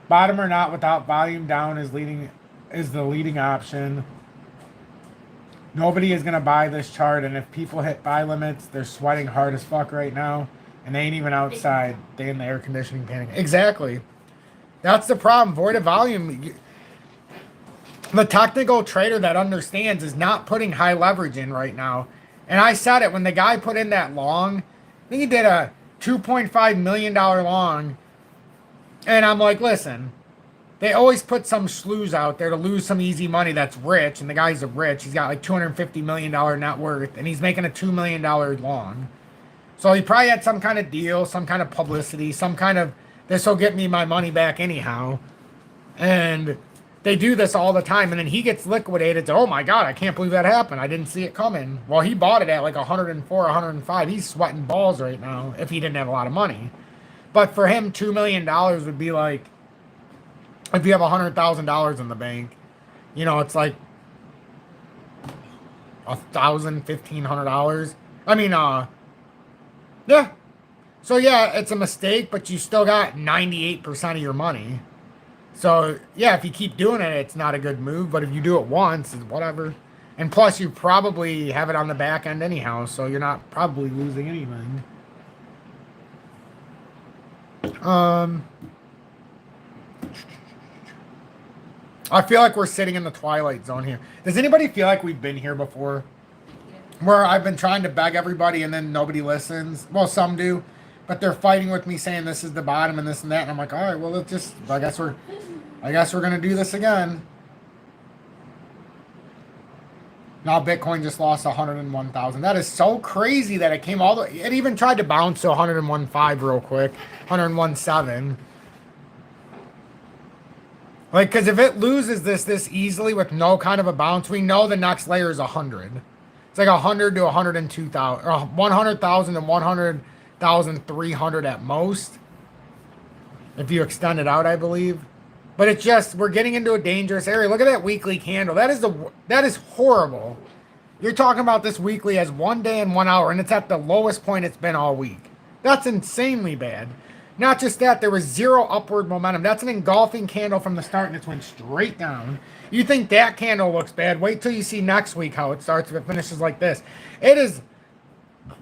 Bottom or not without volume down is the leading option. Nobody is going to buy this chart, and if people hit buy limits, they're sweating hard as fuck right now, and they ain't even outside. They in the air conditioning panic. Exactly. That's the problem. Void of volume. The technical trader that understands is not putting high leverage in right now. And I said it when the guy put in that long. I think he did a $2.5 million long. And I'm like, listen, they always put some schlues out there to lose some easy money that's rich. And the guy's rich. He's got like $250 million net worth. And he's making a $2 million long. So he probably had some kind of deal, some kind of publicity, some kind of, this will get me my money back anyhow. And they do this all the time. And then he gets liquidated. To, oh my God, I can't believe that happened. I didn't see it coming. Well, he bought it at like 104, 105. He's sweating balls right now if he didn't have a lot of money. But for him, $2 million would be like, if you have $100,000 in the bank, you know, it's like $1,000, $1,500. I mean, yeah. So yeah, it's a mistake, but you still got 98% of your money. So yeah, if you keep doing it, it's not a good move. But if you do it once, it's whatever. And plus, you probably have it on the back end anyhow, so you're not probably losing anything. I feel like we're sitting in the twilight zone here. Does anybody feel like we've been here before? Where I've been trying to beg everybody and then nobody listens. Well, some do, but they're fighting with me saying this is the bottom and this and that. And I'm like, all right, well, let's just, I guess we're gonna do this again. Now Bitcoin just lost 101,000. That is so crazy that it came all the way. It even tried to bounce to 101.5 real quick, 101.7. Like, because if it loses this easily with no kind of a bounce, we know the next layer is 100. It's like 100 to 102,000, or 100,000 to 100,300 at most. If you extend it out, I believe. But it's just, we're getting into a dangerous area. Look at that weekly candle. That is horrible. You're talking about this weekly as 1 day and 1 hour, and it's at the lowest point it's been all week. That's insanely bad. Not just that, there was zero upward momentum. That's an engulfing candle from the start, and it's went straight down. You think that candle looks bad? Wait till you see next week how it starts if it finishes like this. It is,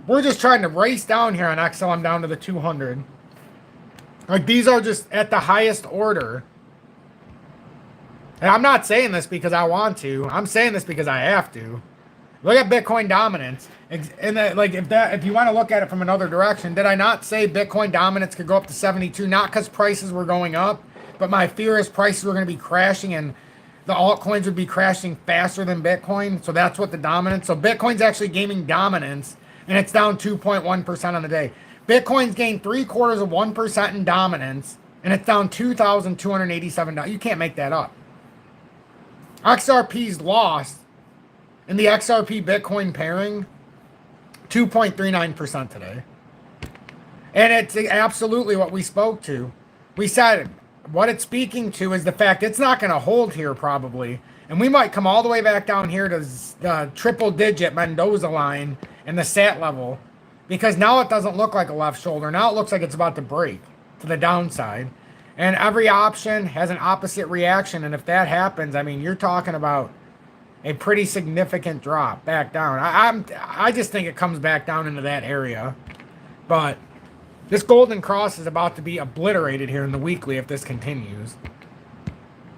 we're just trying to race down here on XLM down to the 200. Like, these are just at the highest order. And I'm not saying this because I want to. I'm saying this because I have to. Look at Bitcoin dominance. And like, if you want to look at it from another direction, did I not say Bitcoin dominance could go up to 72? Not because prices were going up, but my fear is prices were going to be crashing and the altcoins would be crashing faster than Bitcoin. So that's what the dominance. So Bitcoin's actually gaining dominance, and it's down 2.1% on the day. Bitcoin's gained 0.75% in dominance, and it's down $2,287. You can't make that up. XRP's lost in the XRP Bitcoin pairing 2.39% today. And it's absolutely what we spoke to. We said what it's speaking to is the fact it's not going to hold here probably. And we might come all the way back down here to the triple digit Mendoza line and the SAT level. Because now it doesn't look like a left shoulder. Now it looks like it's about to break to the downside. And every option has an opposite reaction. And if that happens, I mean, you're talking about a pretty significant drop back down. I just think it comes back down into that area. But this golden cross is about to be obliterated here in the weekly if this continues.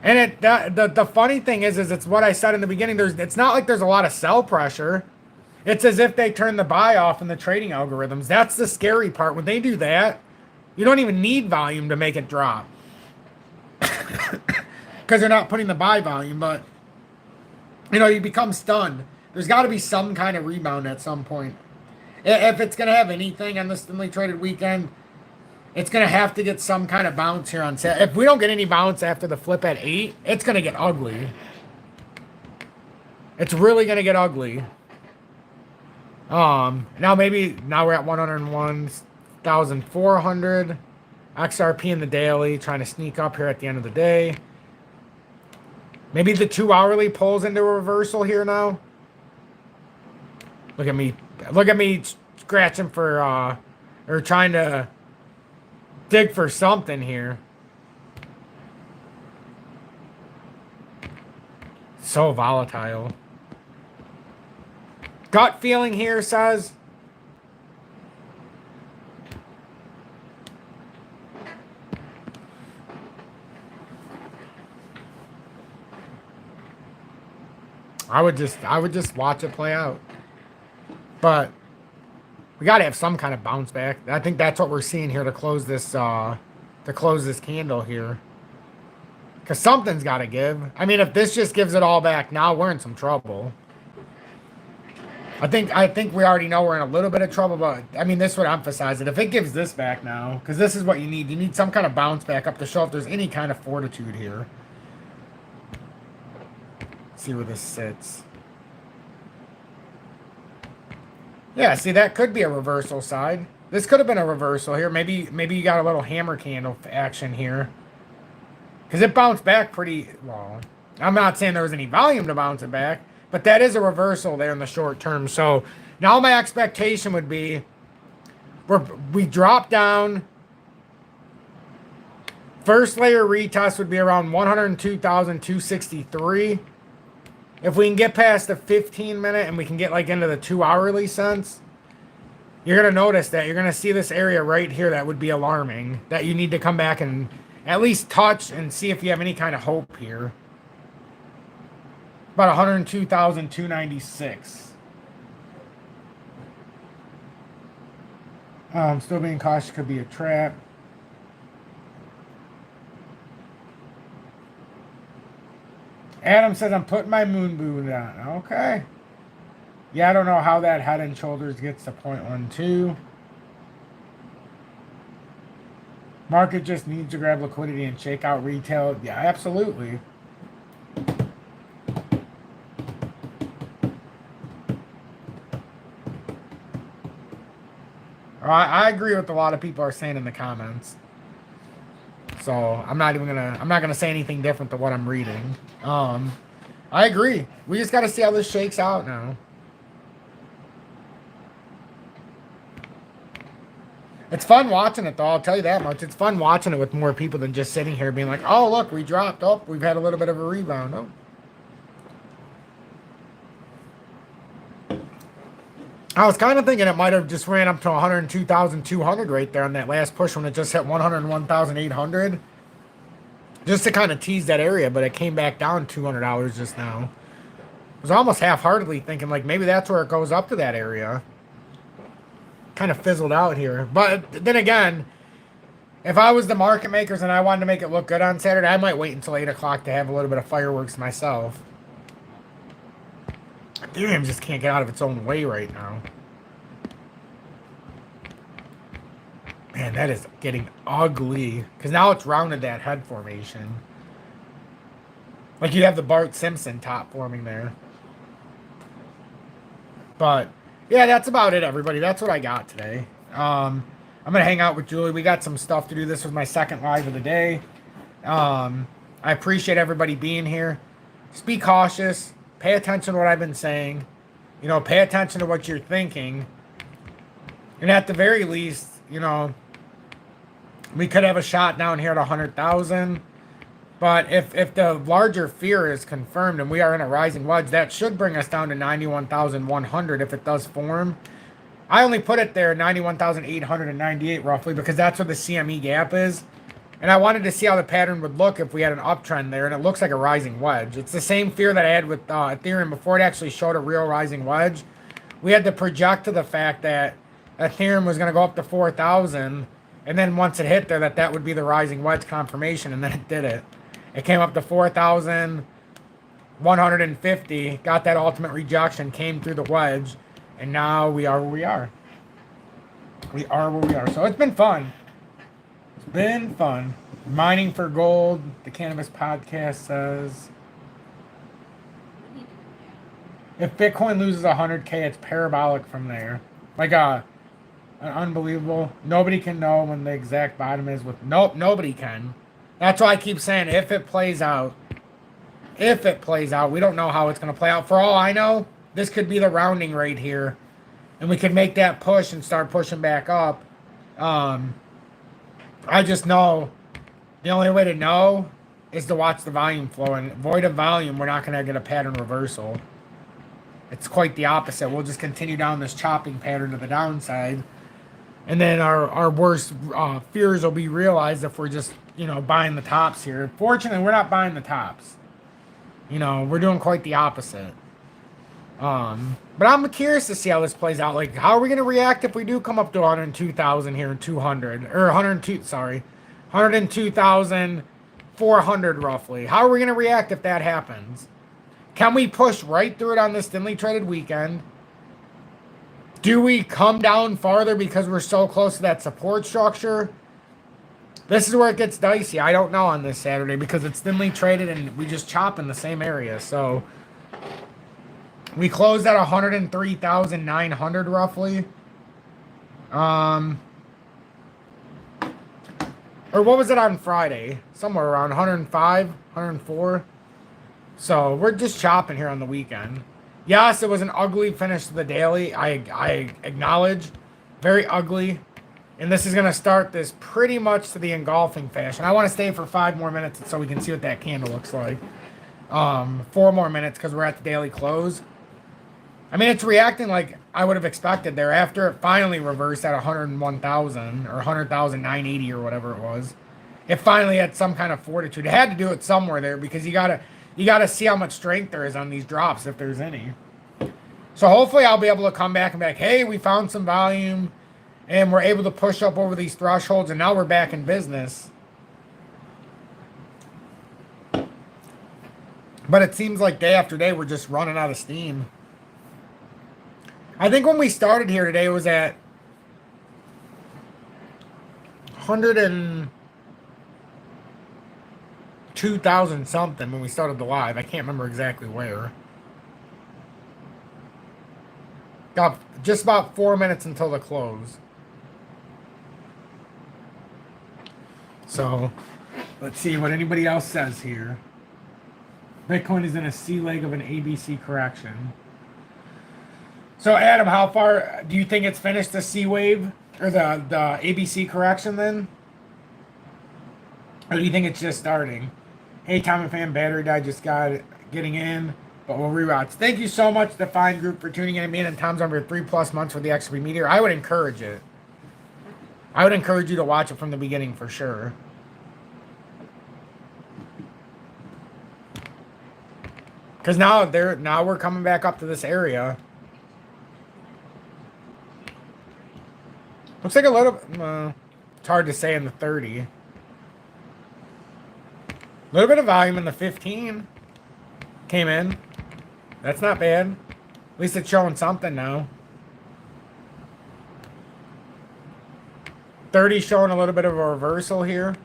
And the funny thing is it's what I said in the beginning. It's not like there's a lot of sell pressure. It's as if they turn the buy off in the trading algorithms. That's the scary part. When they do that, you don't even need volume to make it drop. Because they're not putting the buy volume, but you know, you become stunned. There's got to be some kind of rebound at some point. If it's going to have anything on this thinly traded weekend, it's going to have to get some kind of bounce here on Saturday. If we don't get any bounce after the flip at 8, it's going to get ugly. It's really going to get ugly. Now we're at 101,400. XRP in the daily, trying to sneak up here at the end of the day. Maybe the 2 hourly pulls into a reversal here now. Look at me scratching for, or trying to dig for something here. So volatile. Gut feeling here says I would just watch it play out. But we got to have some kind of bounce back. I think that's what we're seeing here to close this candle here. Because something's got to give. I mean, if this just gives it all back now, we're in some trouble. I think we already know we're in a little bit of trouble, but I mean, this would emphasize it. If it gives this back now, because this is what you need. You need some kind of bounce back up to show if there's any kind of fortitude here. See where this sits. Yeah, see, that could be a reversal side. This could have been a reversal here. Maybe you got a little hammer candle action here. Because it bounced back pretty well. I'm not saying there was any volume to bounce it back, but that is a reversal there in the short term. So now my expectation would be we drop down. First layer retest would be around 102,263. If we can get past the 15 minute and we can get like into the 2 hourly sense, you're going to notice that you're going to see this area right here that would be alarming, that you need to come back and at least touch and see if you have any kind of hope here. About 102,296. Still being cautious, could be a trap. Adam says, I'm putting my moon boot on. Okay. Yeah, I don't know how that head and shoulders gets to 0.12. Market just needs to grab liquidity and shake out retail. Yeah, absolutely. I agree with a lot of people are saying in the comments. So I'm not gonna say anything different than what I'm reading. I agree. We just gotta see how this shakes out now. It's fun watching it though, I'll tell you that much. It's fun watching it with more people than just sitting here being like, oh look, we dropped. Oh, we've had a little bit of a rebound. Oh. I was kind of thinking it might have just ran up to 102,200 right there on that last push when it just hit 101,800. Just to kind of tease that area, but it came back down $200 just now. I was almost half-heartedly thinking like maybe that's where it goes up to that area. Kind of fizzled out here. But then again, if I was the market makers and I wanted to make it look good on Saturday, I might wait until 8 o'clock to have a little bit of fireworks myself. Ethereum just can't get out of its own way right now. Man, that is getting ugly. Because now it's rounded that head formation. Like you have the Bart Simpson top forming there. But, yeah, that's about it, everybody. That's what I got today. I'm going to hang out with Julie. We got some stuff to do. This was my second live of the day. I appreciate everybody being here. Just be cautious. Pay attention to what I've been saying. You know, pay attention to what you're thinking. And at the very least, you know, We could have a shot down here at 100,000. But if the larger fear is confirmed and we are in a rising wedge, that should bring us down to 91,100 if it does form. I only put it there 91,898 roughly because that's where the CME gap is. And I wanted to see how the pattern would look if we had an uptrend there, and it looks like a rising wedge. It's the same fear that I had with Ethereum before it actually showed a real rising wedge. We had to project to the fact that Ethereum was going to go up to 4,000, and then once it hit there, that would be the rising wedge confirmation, and then it did it. It came up to 4,150, got that ultimate rejection, came through the wedge, and now we are where we are. We are where we are. So it's been fun. It's been fun. Mining for gold, the Cannabis Podcast says. If Bitcoin loses 100K, it's parabolic from there. Like unbelievable. Nobody can know when the exact bottom is with nobody can. That's why I keep saying if it plays out, we don't know how it's going to play out. For all I know, this could be the rounding rate here, and we can make that push and start pushing back up. I just know the only way to know is to watch the volume flow, and void of volume, we're not going to get a pattern reversal. It's quite the opposite. We'll just continue down this chopping pattern to the downside. And then our worst fears will be realized if we're just, buying the tops here. Fortunately, we're not buying the tops. We're doing quite the opposite. But I'm curious to see how this plays out. Like, how are we going to react if we do come up to 102,000 here in 200? Or 102,400 roughly. How are we going to react if that happens? Can we push right through it on this thinly traded weekend? Do we come down farther because we're so close to that support structure? This is where it gets dicey. I don't know on this Saturday because it's thinly traded and we just chop in the same area. So we closed at 103,900 roughly. Or what was it on Friday? Somewhere around 105, 104. So we're just chopping here on the weekend. Yes, it was an ugly finish to the daily. I acknowledge. Very ugly. And this is going to start this pretty much to the engulfing fashion. I want to stay for 5 more minutes so we can see what that candle looks like. 4 more minutes because we're at the daily close. I mean, it's reacting like I would have expected there after it finally reversed at 101,000 or 100,980 or whatever it was. It finally had some kind of fortitude. It had to do it somewhere there because you gotta see how much strength there is on these drops if there's any. So hopefully I'll be able to come back and be like, hey, we found some volume and we're able to push up over these thresholds and now we're back in business. But it seems like day after day we're just running out of steam. I think when we started here today it was at 102,000 something when we started the live. I can't remember exactly where. Got just about 4 minutes until the close. So, let's see what anybody else says here. Bitcoin is in a C leg of an ABC correction. So, Adam, how far do you think it's finished the C wave or the ABC correction then? Or do you think it's just starting? Hey, Tom and Fan, battery died, just getting in, but we'll rewatch. Thank you so much, the Fine Group, for tuning in and being in Tom's over 3+ months for the XRP Meteor. I would encourage it. I would encourage you to watch it from the beginning for sure. Because now we're coming back up to this area. Looks like a little. It's hard to say in the 30. A little bit of volume in the 15 came in. That's not bad. At least it's showing something now. 30 showing a little bit of a reversal here.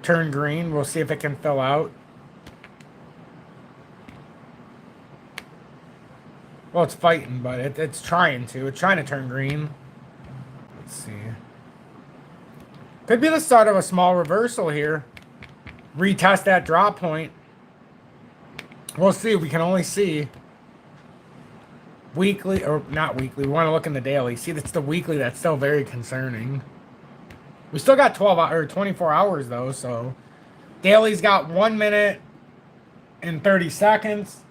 Turn green. We'll see if it can fill out. Well, it's fighting, but it's trying to. It's trying to turn green. Let's see. Could be the start of a small reversal here. Retest that drop point. We'll see. We can only see. weekly, or not weekly. We want to look in the daily. See, that's the weekly. That's still very concerning. We still got 24 hours though. So daily's got 1 minute and 30 seconds.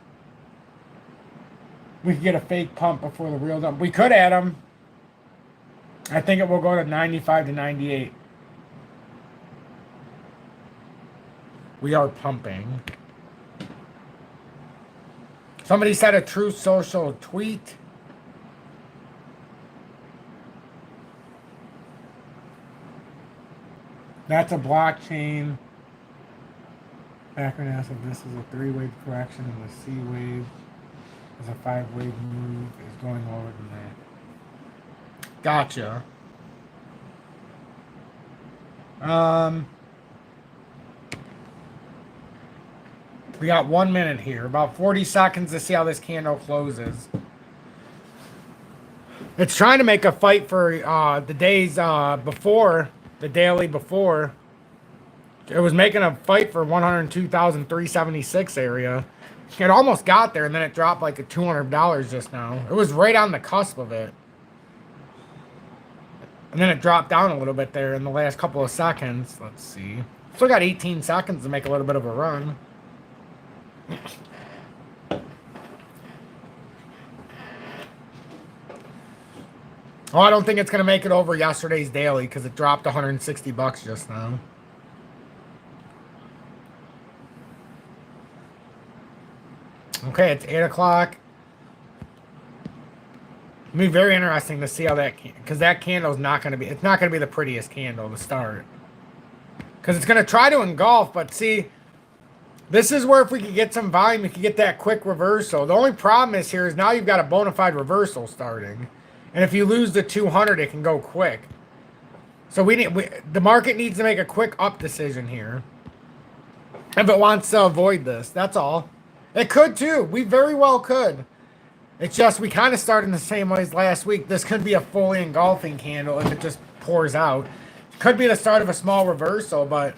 We could get a fake pump before the real dump. We could add them. I think it will go to 95 to 98. We are pumping. Somebody said a true social tweet. That's a blockchain. Background asset. This is a 3-wave correction, and the C wave is a 5-wave move. Is going lower than that. Gotcha. We got 1 minute here, about 40 seconds to see how this candle closes. It's trying to make a fight for the days before, the daily before. It was making a fight for 102,376 area. It almost got there, and then it dropped like a $200 just now. It was right on the cusp of it. And then it dropped down a little bit there in the last couple of seconds. Let's see. Still got 18 seconds to make a little bit of a run. Oh, I don't think it's going to make it over yesterday's daily because it dropped 160 bucks just now. Okay, it's 8 o'clock. It'll be very interesting to see how that, because that candle's not going to be, it's not going to be the prettiest candle to start. Because it's going to try to engulf, but see, this is where if we could get some volume, we could get that quick reversal. The only problem is here is now you've got a bona fide reversal starting. And if you lose the 200, it can go quick. So the market needs to make a quick up decision here. If it wants to avoid this, that's all. It could too. We very well could. It's just we kind of started in the same way as last week. This could be a fully engulfing candle if it just pours out. It could be the start of a small reversal, but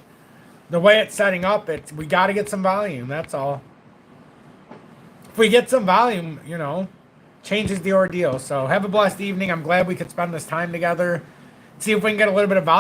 the way it's setting up, we got to get some volume. That's all. If we get some volume, you know, changes the ordeal. So have a blessed evening. I'm glad we could spend this time together. See if we can get a little bit of volume.